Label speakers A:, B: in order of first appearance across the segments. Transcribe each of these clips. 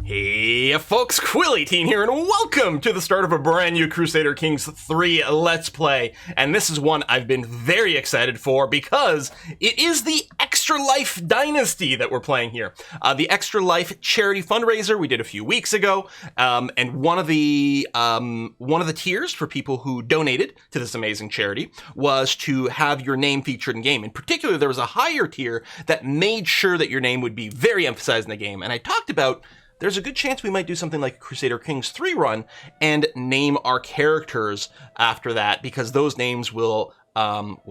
A: Hey folks, Quilly18 here, and welcome to the start of a brand new Crusader Kings 3 Let's Play. And this is one I've been very excited for because it is the Extra Life Dynasty that we're playing here. The Extra Life charity fundraiser we did a few weeks ago, and one of the tiers for people who donated to this amazing charity was to have your name featured in game. In particular, there was a higher tier that made sure that your name would be very emphasized in the game. And I talked about there's a good chance we might do something like a Crusader Kings 3 run and name our characters after that, because those names will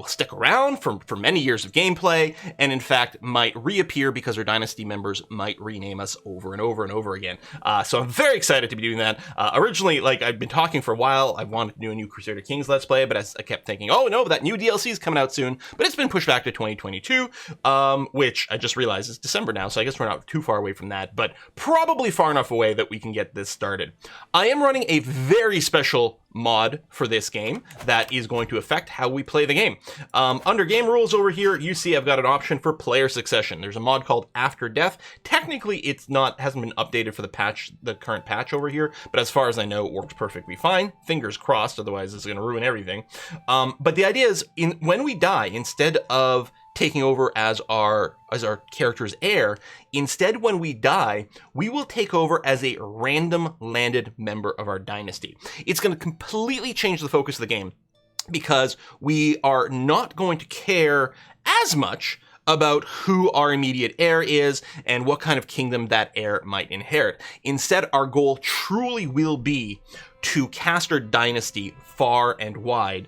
A: stick around for many years of gameplay, and in fact might reappear because our Dynasty members might rename us over and over and over again. So I'm very excited to be doing that. Originally, like, I've been talking for a while, I wanted to do a new Crusader Kings Let's Play, but I kept thinking, oh no, that new DLC is coming out soon, but it's been pushed back to 2022, which I just realized is December now, so I guess we're not too far away from that, but probably far enough away that we can get this started. I am running a very special mod for this game that is going to affect how we play the game. Under game rules over here, you see I've got an option for player succession. There's a mod called After Death. Technically, hasn't been updated for the current patch over here, but as far as I know, it works perfectly fine. Fingers crossed, otherwise it's going to ruin everything. But the idea is, when we die, instead of taking over as our character's heir, instead when we die, we will take over as a random landed member of our dynasty. It's going to completely change the focus of the game, because we are not going to care as much about who our immediate heir is and what kind of kingdom that heir might inherit. Instead, our goal truly will be to cast our dynasty far and wide,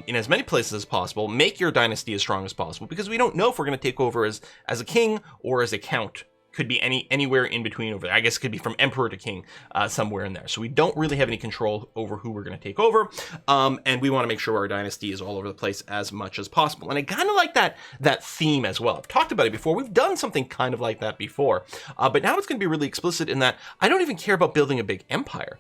A: in as many places as possible, make your dynasty as strong as possible, because we don't know if we're going to take over as a king or as a count. Could be anywhere in between over there. I guess it could be from emperor to king, somewhere in there. So we don't really have any control over who we're going to take over, and we want to make sure our dynasty is all over the place as much as possible. And I kind of like that theme as well. I've talked about it before. We've done something kind of like that before, but now it's going to be really explicit in that I don't even care about building a big empire,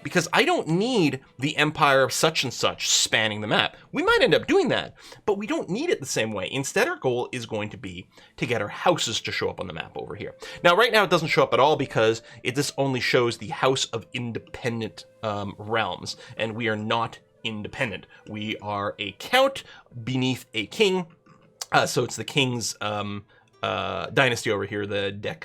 A: because I don't need the empire of such and such spanning the map. We might end up doing that, but we don't need it the same way. Instead, our goal is going to be to get our houses to show up on the map over here. Now, right now, it doesn't show up at all because this only shows the House of Independent Realms, and we are not independent. We are a count beneath a king, so it's the king's dynasty over here, the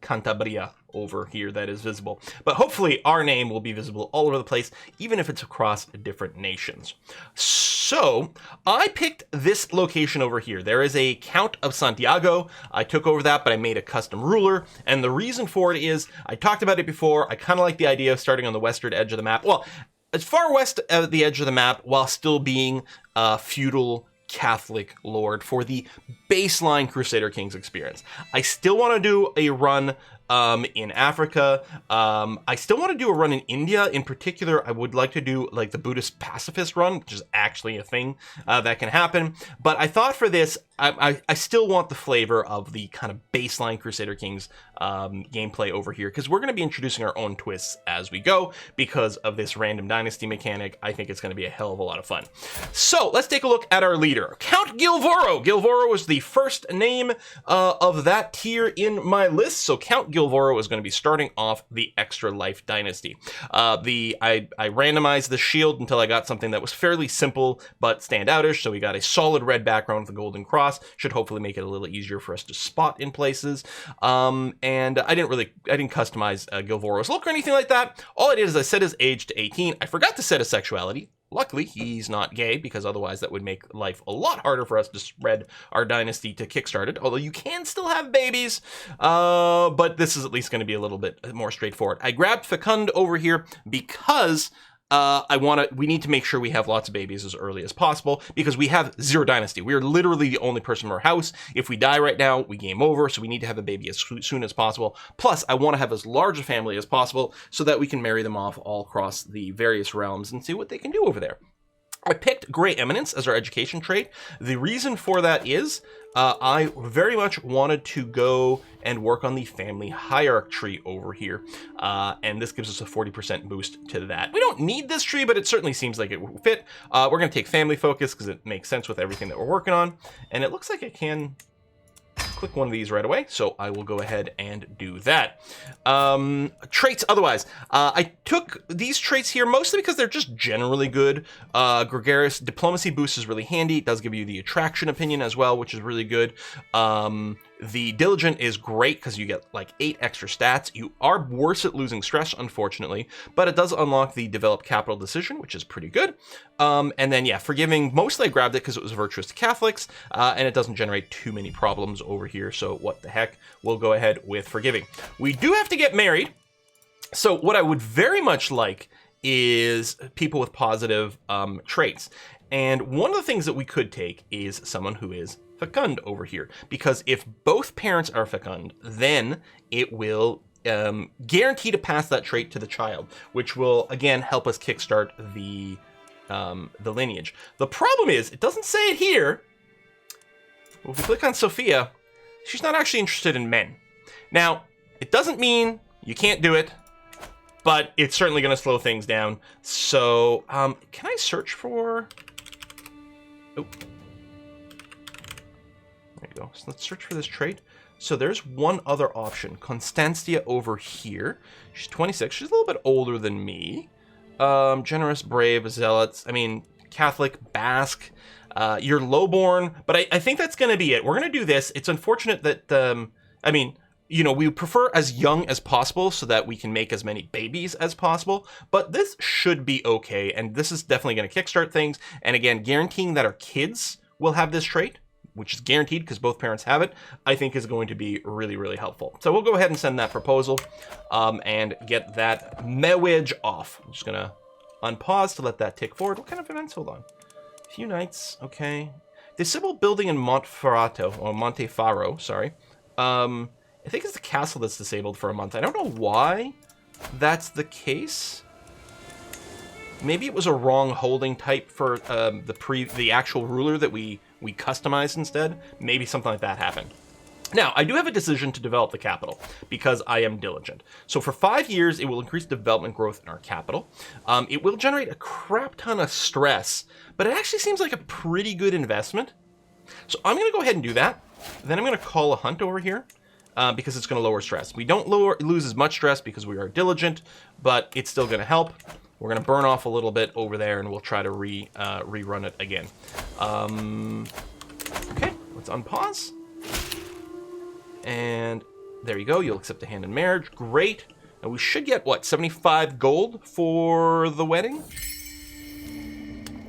A: Cantabria over here that is visible. But hopefully our name will be visible all over the place, even if it's across different nations. So I picked this location over here. There is a Count of Santiago. I took over that, but I made a custom ruler. And the reason for it is, I talked about it before, I kind of like the idea of starting on the western edge of the map. Well, as far west of the edge of the map, while still being feudal Catholic lord for the baseline Crusader Kings experience. I still want to do a run in Africa. I still want to do a run in India. In particular, I would like to do like the Buddhist pacifist run, which is actually a thing that can happen. But I thought for this, I still want the flavor of the kind of baseline Crusader Kings gameplay over here, because we're going to be introducing our own twists as we go because of this random dynasty mechanic. I think it's going to be a hell of a lot of fun. So let's take a look at our leader, Count Gilvoro. Gilvoro was the first name of that tier in my list. So Count Gilvoro is going to be starting off the Extra Life Dynasty. I randomized the shield until I got something that was fairly simple but standoutish. So we got a solid red background with a golden cross. Should hopefully make it a little easier for us to spot in places. And I didn't customize Gilvoro's look or anything like that. All I did is I set his age to 18. I forgot to set his sexuality. Luckily, he's not gay, because otherwise that would make life a lot harder for us to spread our dynasty to kickstart it, although you can still have babies, but this is at least going to be a little bit more straightforward. I grabbed Fecund over here because we need to make sure we have lots of babies as early as possible, because we have zero dynasty. We are literally the only person in our house. If we die right now, we game over, so we need to have a baby as soon as possible. Plus, I want to have as large a family as possible so that we can marry them off all across the various realms and see what they can do over there. I picked Grey Eminence as our education trait. The reason for that is I very much wanted to go and work on the family hierarchy tree over here, and this gives us a 40% boost to that. We don't need this tree, but it certainly seems like it would fit. We're going to take family focus because it makes sense with everything that we're working on, and it looks like it can click one of these right away, so I will go ahead and do that. Traits otherwise. I took these traits here mostly because they're just generally good. Gregarious Diplomacy boost is really handy. It does give you the attraction opinion as well, which is really good. The Diligent is great because you get like 8 extra stats. You are worse at losing stress, unfortunately, but it does unlock the Develop Capital Decision, which is pretty good. And then, yeah, Forgiving, mostly I grabbed it because it was virtuous to Catholics, and it doesn't generate too many problems over here, so what the heck, we'll go ahead with Forgiving. We do have to get married, so what I would very much like is people with positive traits. And one of the things that we could take is someone who is fecund over here, because if both parents are fecund, then it will guarantee to pass that trait to the child, which will again help us kickstart the lineage. The problem is it doesn't say it here. Well, if we click on Sophia, she's not actually interested in men. Now, it doesn't mean you can't do it, but it's certainly going to slow things down. So, can I search for? Oh. There you go. So let's search for this trait. So there's one other option. Constancia over here. She's 26. She's a little bit older than me. Generous, brave, zealots. I mean, Catholic, Basque. You're lowborn. But I think that's going to be it. We're going to do this. It's unfortunate that, I mean, you know, we prefer as young as possible so that we can make as many babies as possible. But this should be okay. And this is definitely going to kickstart things. And again, guaranteeing that our kids will have this trait, which is guaranteed because both parents have it, I think is going to be really, really helpful. So we'll go ahead and send that proposal and get that marriage off. I'm just going to unpause to let that tick forward. What kind of events? Hold on. A few nights. Okay. The civil building in Montefaro, sorry. I think it's the castle that's disabled for a month. I don't know why that's the case. Maybe it was a wrong holding type for the actual ruler that we customized instead. Maybe something like that happened. Now, I do have a decision to develop the capital because I am diligent. So for 5 years, it will increase development growth in our capital. It will generate a crap ton of stress, but it actually seems like a pretty good investment. So I'm going to go ahead and do that. Then I'm going to call a hunt over here because it's going to lower stress. We don't lose as much stress because we are diligent, but it's still going to help. We're going to burn off a little bit over there, and we'll try to rerun it again. Okay, let's unpause. And there you go. You'll accept a hand in marriage. Great. And we should get, what, 75 gold for the wedding?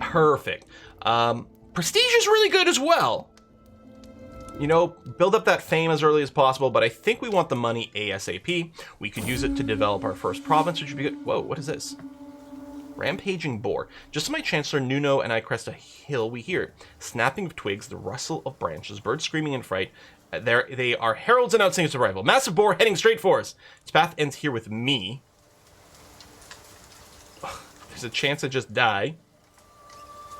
A: Perfect. Prestige is really good as well. You know, build up that fame as early as possible, but I think we want the money ASAP. We could use it to develop our first province, which would be good. Whoa, what is this? Rampaging boar. Just as my chancellor Nuno and I crest a hill, we hear snapping of twigs, the rustle of branches, birds screaming in fright. They are heralds announcing its arrival. Massive boar heading straight for us. Its path ends here with me. There's a chance I just die.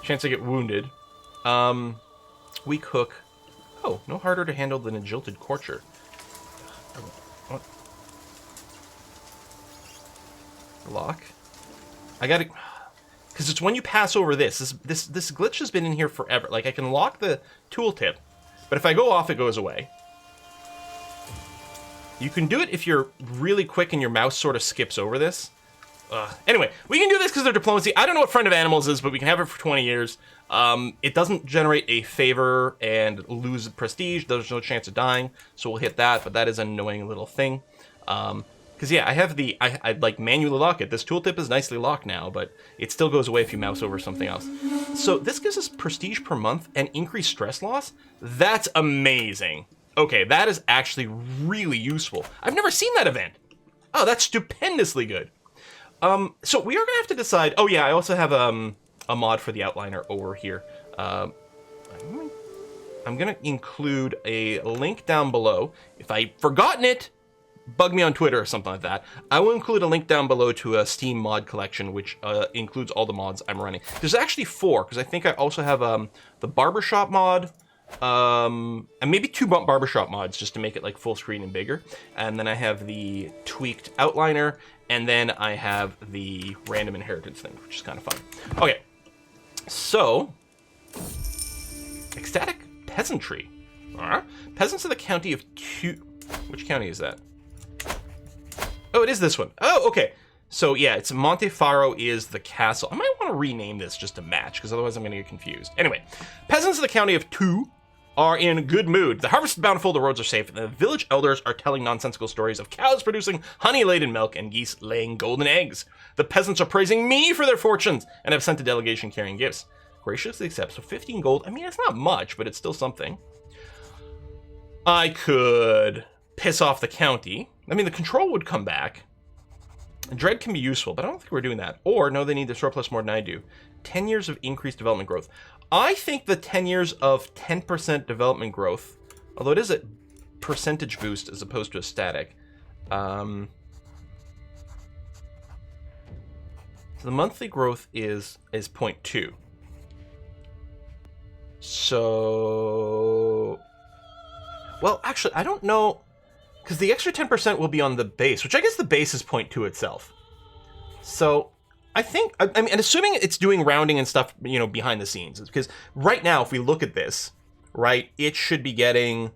A: Chance I get wounded. We cook. Oh, no harder to handle than a jilted courtier. What? Lock. I gotta, because it's when you pass over this glitch has been in here forever. Like, I can lock the tooltip, but if I go off, it goes away. You can do it if you're really quick and your mouse sort of skips over this. Anyway, we can do this because they're diplomacy. I don't know what Friend of Animals is, but we can have it for 20 years. It doesn't generate a favor and lose prestige. There's no chance of dying, so we'll hit that, but that is an annoying little thing. Because, yeah, I have I'd like manually lock it. This tooltip is nicely locked now, but it still goes away if you mouse over something else. So this gives us prestige per month and increased stress loss. That's amazing. Okay, that is actually really useful. I've never seen that event. Oh, that's stupendously good. So we are gonna have to decide. Oh yeah, I also have a mod for the outliner over here. I'm gonna include a link down below. If I've forgotten it, bug me on Twitter or something like that. I will include a link down below to a Steam mod collection, which includes all the mods I'm running. There's actually 4, because I think I also have the barbershop mod, and maybe 2 barbershop mods just to make it like full screen and bigger. And then I have the tweaked outliner, and then I have the random inheritance thing, which is kind of fun. Okay, so ecstatic peasantry. Peasants of the county of two... Which county is that? Oh, it is this one. Oh, okay. So, yeah, it's Montefaro is the castle. I might want to rename this just to match, because otherwise I'm going to get confused. Anyway, peasants of the county of two are in good mood. The harvest is bountiful, the roads are safe, and the village elders are telling nonsensical stories of cows producing honey-laden milk and geese laying golden eggs. The peasants are praising me for their fortunes and have sent a delegation carrying gifts. Graciously accept. So 15 gold. I mean, it's not much, but it's still something. I could piss off the county. I mean, the control would come back. Dread can be useful, but I don't think we're doing that. Or, no, they need the surplus more than I do. 10 years of increased development growth. I think the 10 years of 10% development growth, although it is a percentage boost as opposed to a static. So the monthly growth is 0.2. So... Well, actually, I don't know... Because the extra 10% will be on the base, which I guess the base is 0.2 itself. So, I think, I mean, and assuming it's doing rounding and stuff, you know, behind the scenes, because right now, if we look at this, right, it should be getting,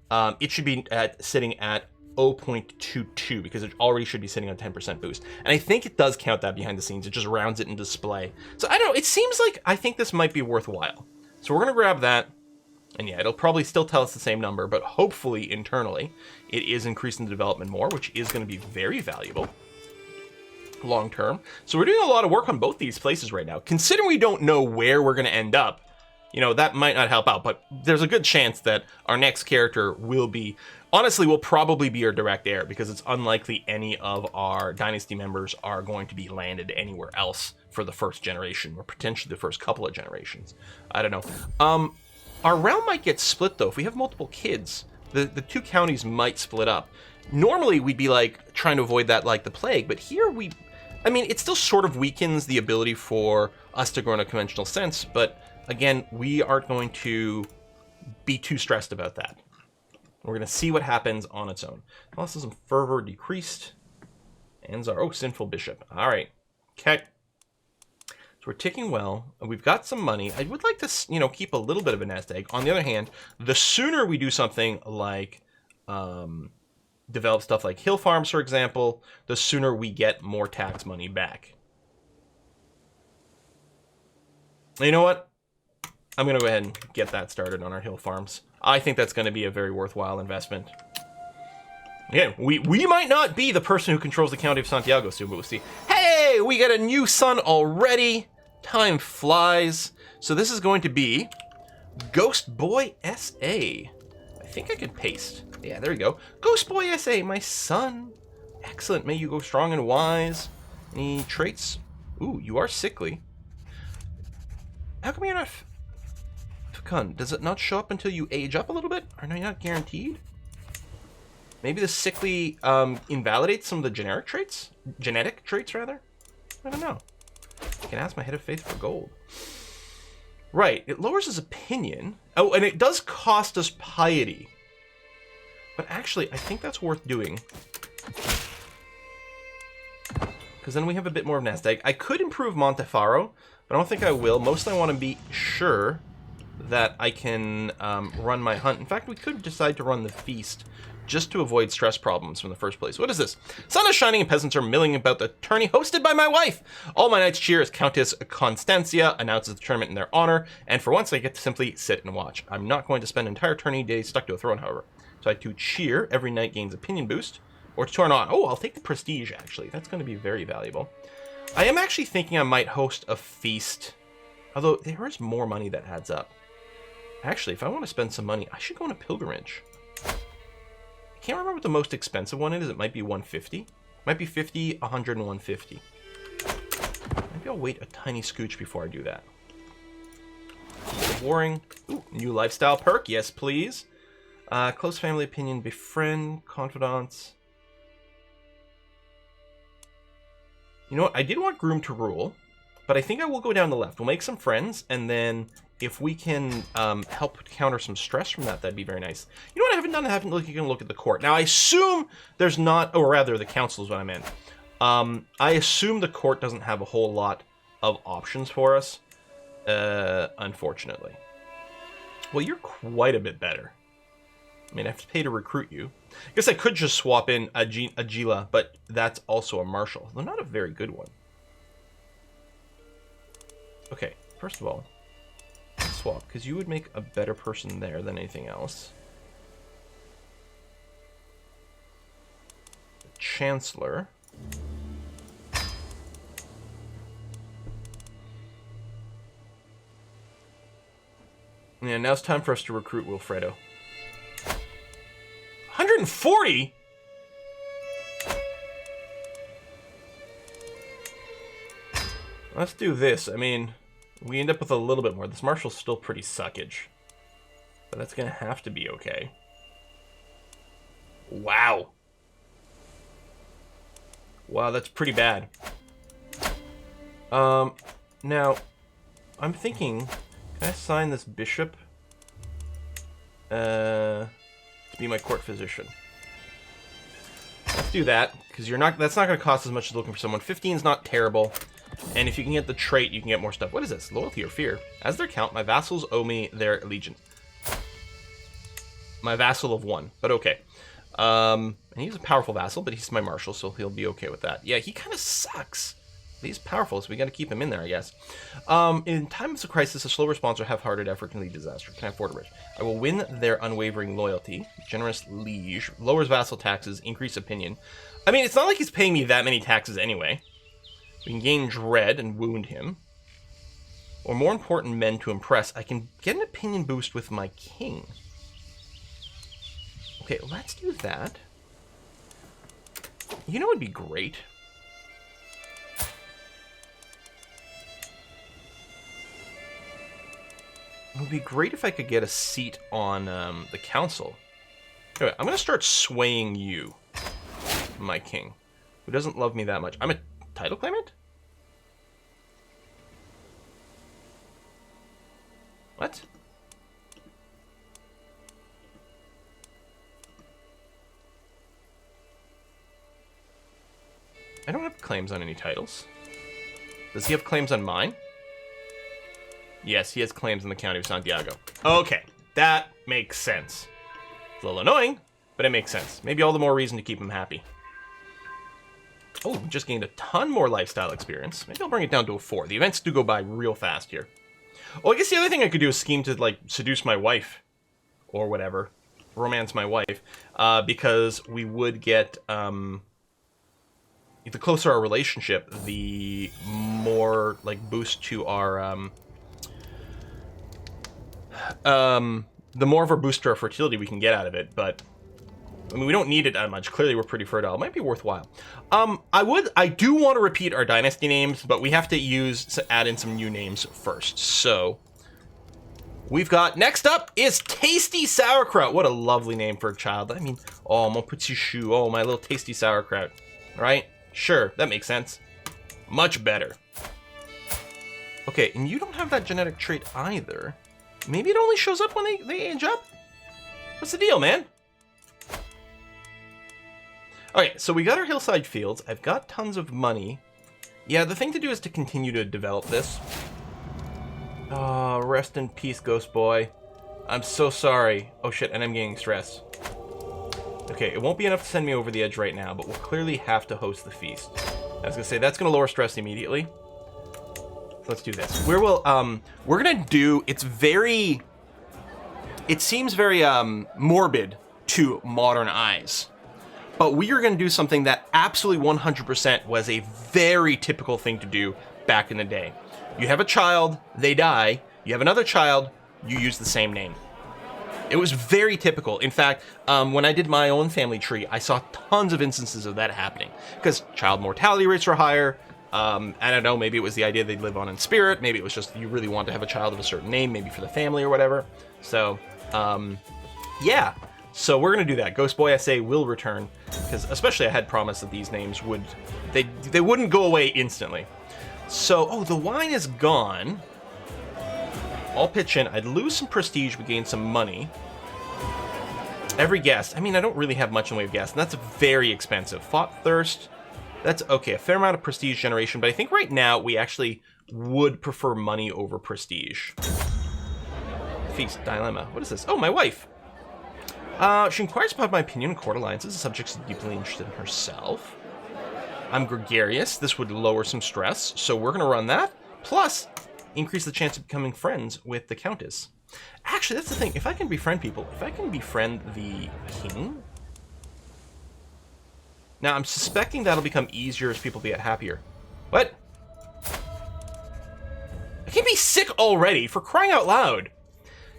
A: sitting at 0.22, because it already should be sitting on 10% boost. And I think it does count that behind the scenes. It just rounds it in display. So, I don't know, it seems like I think this might be worthwhile. So, we're going to grab that. And yeah, it'll probably still tell us the same number, but hopefully internally it is increasing the development more, which is going to be very valuable long term. So we're doing a lot of work on both these places right now. Considering we don't know where we're going to end up, you know, that might not help out, but there's a good chance that our next character will be, honestly, will probably be our direct heir, because it's unlikely any of our Dynasty members are going to be landed anywhere else for the first generation, or potentially the first couple of generations. I don't know. Our realm might get split, though. If we have multiple kids, the two counties might split up. Normally, we'd be, like, trying to avoid that like the plague, but here I mean, it still sort of weakens the ability for us to grow in a conventional sense, but, again, we aren't going to be too stressed about that. We're going to see what happens on its own. Catholicism fervor decreased. Anzar, oh, sinful bishop. All right. Okay. We're ticking well, and we've got some money. I would like to, you know, keep a little bit of a nest egg. On the other hand, the sooner we do something like develop stuff like hill farms, for example, the sooner we get more tax money back. You know what? I'm going to go ahead and get that started on our hill farms. I think that's going to be a very worthwhile investment. Again, we might not be the person who controls the county of Santiago soon, but we'll see. Hey, we got a new son already. Time flies. So this is going to be Ghost Boy S.A. I think I could paste. Yeah, there we go. Ghost Boy S.A., my son. Excellent. May you go strong and wise. Any traits? Ooh, you are sickly. How come you're not fecund? Does it not show up until you age up a little bit? Are you not guaranteed? Maybe the sickly invalidates some of the genetic traits, rather? I don't know. I can ask my head of faith for gold. Right, it lowers his opinion. Oh, and it does cost us piety. But actually, I think that's worth doing. Because then we have a bit more of nest egg. I could improve Montefaro, but I don't think I will. Mostly I want to be sure that I can run my hunt. In fact, we could decide to run the feast, just to avoid stress problems from the first place. What is this? Sun is shining and peasants are milling about the tourney hosted by my wife. All my knights cheer as Countess Constancia announces the tournament in their honor, and for once I get to simply sit and watch. I'm not going to spend an entire tourney day stuck to a throne, however. So I to cheer, every knight gains opinion boost, or to turn on. Oh, I'll take the prestige, actually. That's going to be very valuable. I am actually thinking I might host a feast, although there is more money that adds up. Actually, if I want to spend some money, I should go on a pilgrimage. I can't remember what the most expensive one is. It might be 150. Might be 50, 100, and 150. Maybe I'll wait a tiny scooch before I do that. Warring. Ooh, new lifestyle perk. Yes, please. Close family opinion. Befriend. Confidants. You know what? I did want Groom to rule, but I think I will go down the left. We'll make some friends, and then if we can help counter some stress from that, that'd be very nice. You know what I haven't done? I haven't looked at the court. Now, I assume there's not, or rather, the council is what I meant. I assume the court doesn't have a whole lot of options for us, unfortunately. Well, you're quite a bit better. I mean, I have to pay to recruit you. I guess I could just swap in a Gila, but that's also a marshal. Though not a very good one. Okay, first of all, let's swap, because you would make a better person there than anything else. Chancellor. Yeah, now it's time for us to recruit Wilfredo. 140? Let's do this. I mean, we end up with a little bit more. This marshal's still pretty suckage. But that's going to have to be okay. Wow. Wow, that's pretty bad. Now, I'm thinking, can I assign this bishop to be my court physician? Let's do that, because that's not going to cost as much as looking for someone. 15 is not terrible. And if you can get the trait, you can get more stuff. What is this? Loyalty or fear? As their count, my vassals owe me their allegiance. My vassal of 1, but okay. And he's a powerful vassal, but he's my marshal, so he'll be okay with that. Yeah, he kind of sucks. He's powerful, so we got to keep him in there, I guess. In times of crisis, a slow response or half-hearted effort can lead to disaster. Can I afford a bridge? I will win their unwavering loyalty. Generous liege. Lowers vassal taxes. Increase opinion. I mean, it's not like he's paying me that many taxes anyway. We can gain dread and wound him. Or more important, men to impress. I can get an opinion boost with my king. Okay, let's do that. You know what would be great? It would be great if I could get a seat on the council. Anyway, I'm going to start swaying you, my king, who doesn't love me that much. I'm a title claimant? What? I don't have claims on any titles. Does he have claims on mine? Yes, he has claims in the county of Santiago. Okay, that makes sense. It's a little annoying, but it makes sense. Maybe all the more reason to keep him happy. Oh, just gained a ton more lifestyle experience. Maybe I'll bring it down to a 4. The events do go by real fast here. Oh, I guess the other thing I could do is scheme to, like, seduce my wife. Or whatever. Romance my wife. Because we would get, the closer our relationship, the more, like, boost to our, the more of a boost to our fertility we can get out of it, but I mean, we don't need it that much. Clearly, we're pretty fertile. It might be worthwhile. I do want to repeat our dynasty names, but we have to add in some new names first. So, we've got, next up is Tasty Sauerkraut. What a lovely name for a child. I mean, oh, mon petit chou. Oh, my little tasty sauerkraut. Right? Sure, that makes sense. Much better. Okay, and you don't have that genetic trait either. Maybe it only shows up when they age up? What's the deal, man? Okay, so we got our hillside fields. I've got tons of money. Yeah, the thing to do is to continue to develop this. Oh, rest in peace, ghost boy. I'm so sorry. Oh shit, and I'm getting stressed. Okay, it won't be enough to send me over the edge right now, but we'll clearly have to host the feast. I was gonna say, that's gonna lower stress immediately. Let's do this. We're gonna do, it seems very morbid to modern eyes, but we are gonna do something that absolutely 100% was a very typical thing to do back in the day. You have a child, they die, you have another child, you use the same name. It was very typical. In fact, when I did my own family tree, I saw tons of instances of that happening because child mortality rates were higher. I don't know, maybe it was the idea they'd live on in spirit. Maybe it was just you really want to have a child of a certain name, maybe for the family or whatever. So, yeah. So we're going to do that. Ghost Boy SA will return, because especially I had promised that these names they wouldn't go away instantly. So, oh, the wine is gone. I'll pitch in. I'd lose some prestige, we gain some money. Every guest. I mean, I don't really have much in the way of guests, and that's very expensive. Fought Thirst. That's okay, a fair amount of prestige generation, but I think right now we actually would prefer money over prestige. Feast Dilemma. What is this? Oh, my wife. She inquires about my opinion on court alliances. The subject is deeply interested in herself. I'm gregarious. This would lower some stress, so we're going to run that. Plus, increase the chance of becoming friends with the Countess. Actually, that's the thing. If I can befriend people, if I can befriend the king... Now, I'm suspecting that'll become easier as people get happier. What? I can't be sick already, for crying out loud.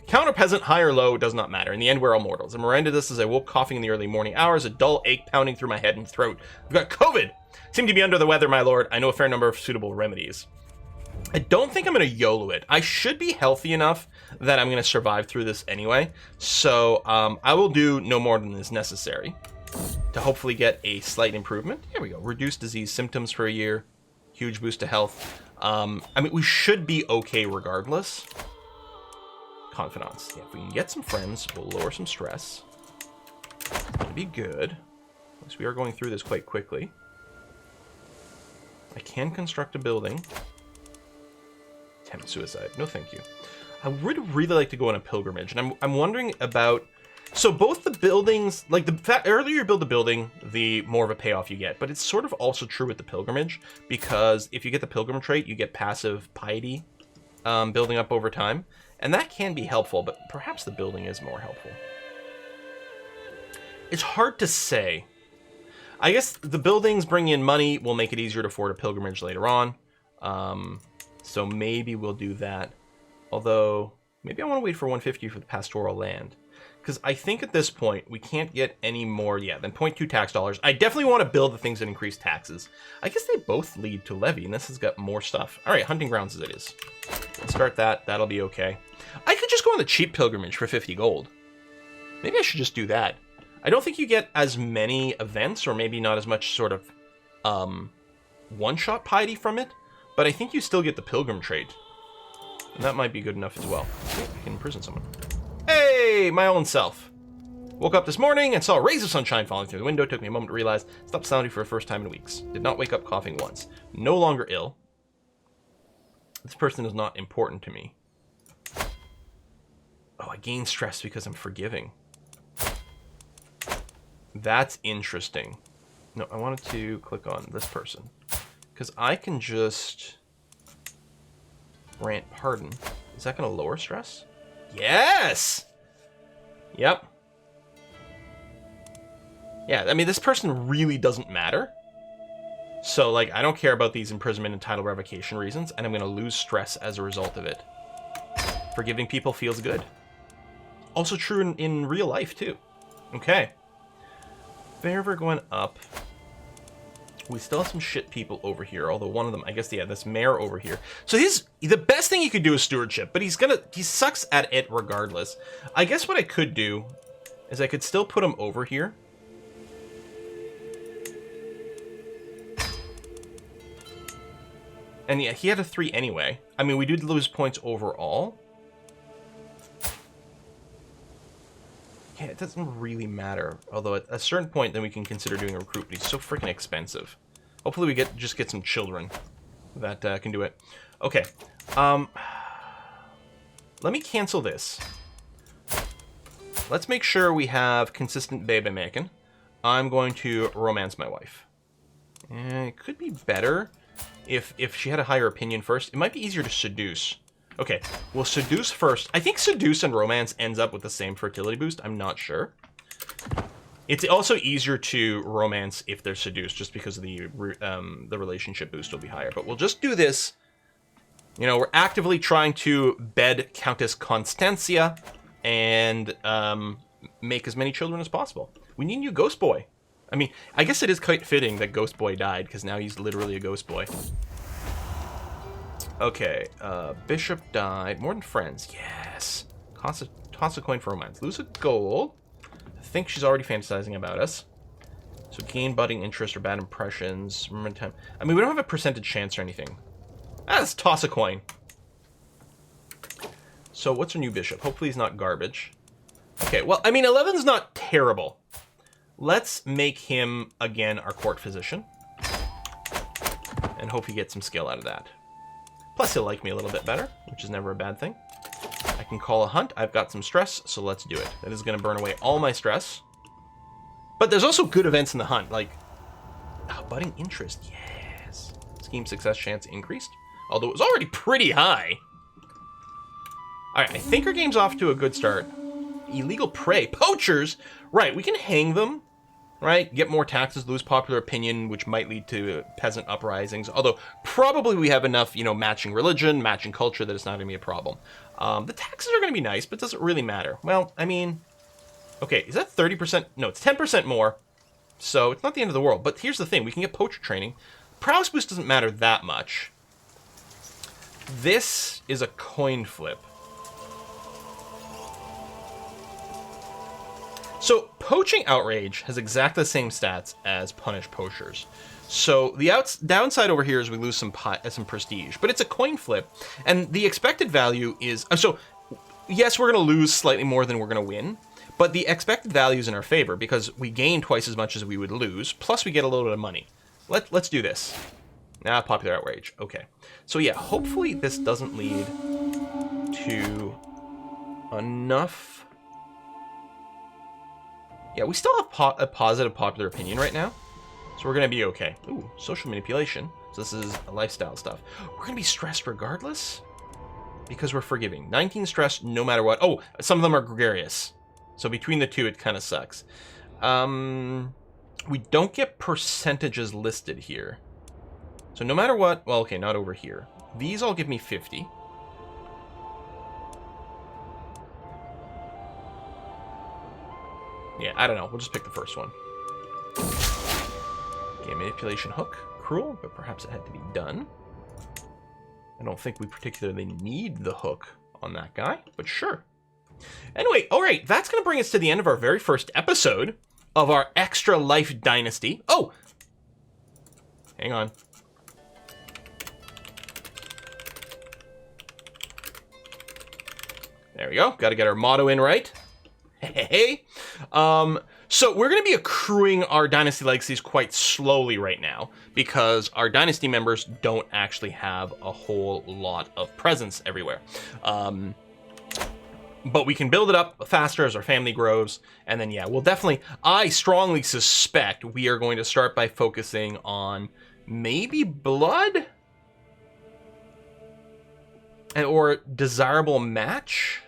A: Count or peasant, high or low, does not matter. In the end, we're all mortals. I'm reminded of this as I woke coughing in the early morning hours, a dull ache pounding through my head and throat. I've got COVID! Seem to be under the weather, my lord. I know a fair number of suitable remedies. I don't think I'm going to YOLO it. I should be healthy enough that I'm going to survive through this anyway. So I will do no more than is necessary to hopefully get a slight improvement. Here we go. Reduce disease symptoms for a year. Huge boost to health. I mean, we should be okay regardless. Confidants. Yeah, if we can get some friends, we'll lower some stress. That'll be good. Because we are going through this quite quickly. I can construct a building. Attempt suicide. No, thank you. I would really like to go on a pilgrimage, and I'm wondering about... So both the buildings, like the earlier you build the building, the more of a payoff you get. But it's sort of also true with the pilgrimage, because if you get the pilgrim trait, you get passive piety building up over time. And that can be helpful, but perhaps the building is more helpful. It's hard to say. I guess the buildings bringing in money will make it easier to afford a pilgrimage later on. So maybe we'll do that. Although, maybe I want to wait for 150 for the pastoral land. Because I think at this point, we can't get any more, than 0.2 tax dollars. I definitely want to build the things that increase taxes. I guess they both lead to levy, and this has got more stuff. All right, hunting grounds as it is. Let's start that. That'll be okay. I could just go on the cheap pilgrimage for 50 gold. Maybe I should just do that. I don't think you get as many events, or maybe not as much sort of one-shot piety from it, but I think you still get the pilgrim trait. And that might be good enough as well. I can imprison someone. Hey, my own self. Woke up this morning and saw rays of sunshine falling through the window. Took me a moment to realize. Stopped sounding for the first time in weeks. Did not wake up coughing once. No longer ill. This person is not important to me. Oh, I gain stress because I'm forgiving. That's interesting. No, I wanted to click on this person. Because I can just grant pardon. Is that going to lower stress? Yes! Yep. Yeah, I mean, this person really doesn't matter. So, like, I don't care about these imprisonment and title revocation reasons, and I'm going to lose stress as a result of it. Forgiving people feels good. Also true in real life, too. Okay. Fervor going up. We still have some shit people over here, although one of them, I guess, yeah, this mayor over here. So the best thing he could do is stewardship, but he sucks at it regardless. I guess what I could do is I could still put him over here. And yeah, he had a 3 anyway. I mean, we did lose points overall. Yeah, it doesn't really matter. Although at a certain point, then we can consider doing a recruit, but he's so freaking expensive. Hopefully we just get some children that can do it. Okay. Let me cancel this. Let's make sure we have consistent baby making. I'm going to romance my wife. It could be better if she had a higher opinion first. It might be easier to seduce. Okay, we'll seduce first. I think seduce and romance ends up with the same fertility boost. I'm not sure. It's also easier to romance if they're seduced, just because of the relationship boost will be higher. But we'll just do this. You know, we're actively trying to bed Countess Constantia and make as many children as possible. We need a new ghost boy. I mean, I guess it is quite fitting that Ghost Boy died, because now he's literally a ghost boy. Okay, Bishop died. More than friends. Yes. Toss a coin for romance. Lose a gold. I think she's already fantasizing about us. So gain budding interest or bad impressions. Remember time. I mean, we don't have a percentage chance or anything. Let's toss a coin. So what's our new bishop? Hopefully he's not garbage. Okay, well, I mean, 11's not terrible. Let's make him, again, our court physician. And hope he gets some skill out of that. Plus, he'll like me a little bit better, which is never a bad thing. I can call a hunt. I've got some stress, so let's do it. That is going to burn away all my stress. But there's also good events in the hunt, like budding interest. Yes. Scheme success chance increased, although it was already pretty high. All right, I think our game's off to a good start. Illegal prey. Poachers! Right, we can hang them, right? Get more taxes, lose popular opinion, which might lead to peasant uprisings. Although, probably we have enough, matching religion, matching culture that it's not going to be a problem. The taxes are going to be nice, but does it really matter? Well, I mean... Okay, is that 30%? No, it's 10% more. So, it's not the end of the world. But here's the thing. We can get poacher training. Prowess boost doesn't matter that much. This is a coin flip. So, Poaching Outrage has exactly the same stats as Punish Poachers. So, the downside over here is we lose some prestige. But it's a coin flip, and the expected value is... So, yes, we're going to lose slightly more than we're going to win, but the expected value is in our favor, because we gain twice as much as we would lose, plus we get a little bit of money. Let's do this. Popular Outrage. Okay. So, yeah, hopefully this doesn't lead to enough... Yeah, we still have a positive popular opinion right now, so we're going to be okay. Ooh, social manipulation. So this is lifestyle stuff. We're going to be stressed regardless because we're forgiving. 19 stress no matter what. Oh, some of them are gregarious. So between the two, it kind of sucks. We don't get percentages listed here. So no matter what, well, okay, not over here. These all give me 50. Yeah, I don't know. We'll just pick the first one. Okay, manipulation hook. Cruel, but perhaps it had to be done. I don't think we particularly need the hook on that guy, but sure. Anyway, all right, that's going to bring us to the end of our very first episode of our Extra Life Dynasty. Oh! Hang on. There we go. Got to get our motto in right. Hey. So we're going to be accruing our Dynasty legacies quite slowly right now because our Dynasty members don't actually have a whole lot of presence everywhere. But we can build it up faster as our family grows. And then, yeah, we'll definitely, I strongly suspect we are going to start by focusing on maybe blood or desirable match.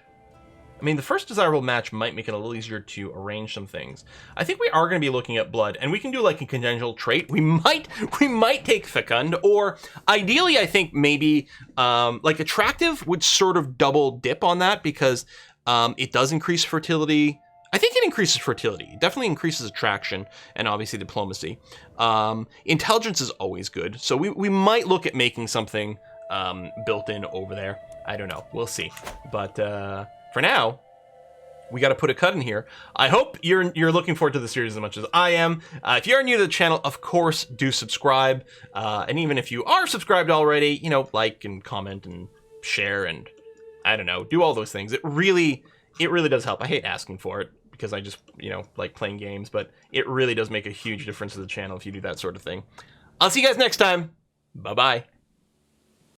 A: I mean, the first desirable match might make it a little easier to arrange some things. I think we are going to be looking at blood, and we can do like a congenital trait. We might take fecund, or ideally, I think maybe like attractive would sort of double dip on that because it does increase fertility. I think it increases fertility. It definitely increases attraction and obviously diplomacy. Intelligence is always good, so we might look at making something built in over there. I don't know. We'll see, but. For now, we got to put a cut in here. I hope you're looking forward to the series as much as I am. If you're new to the channel, of course, do subscribe. And even if you are subscribed already, like and comment and share and, I don't know, do all those things. It really does help. I hate asking for it because I just, like playing games, but it really does make a huge difference to the channel if you do that sort of thing. I'll see you guys next time. Bye-bye.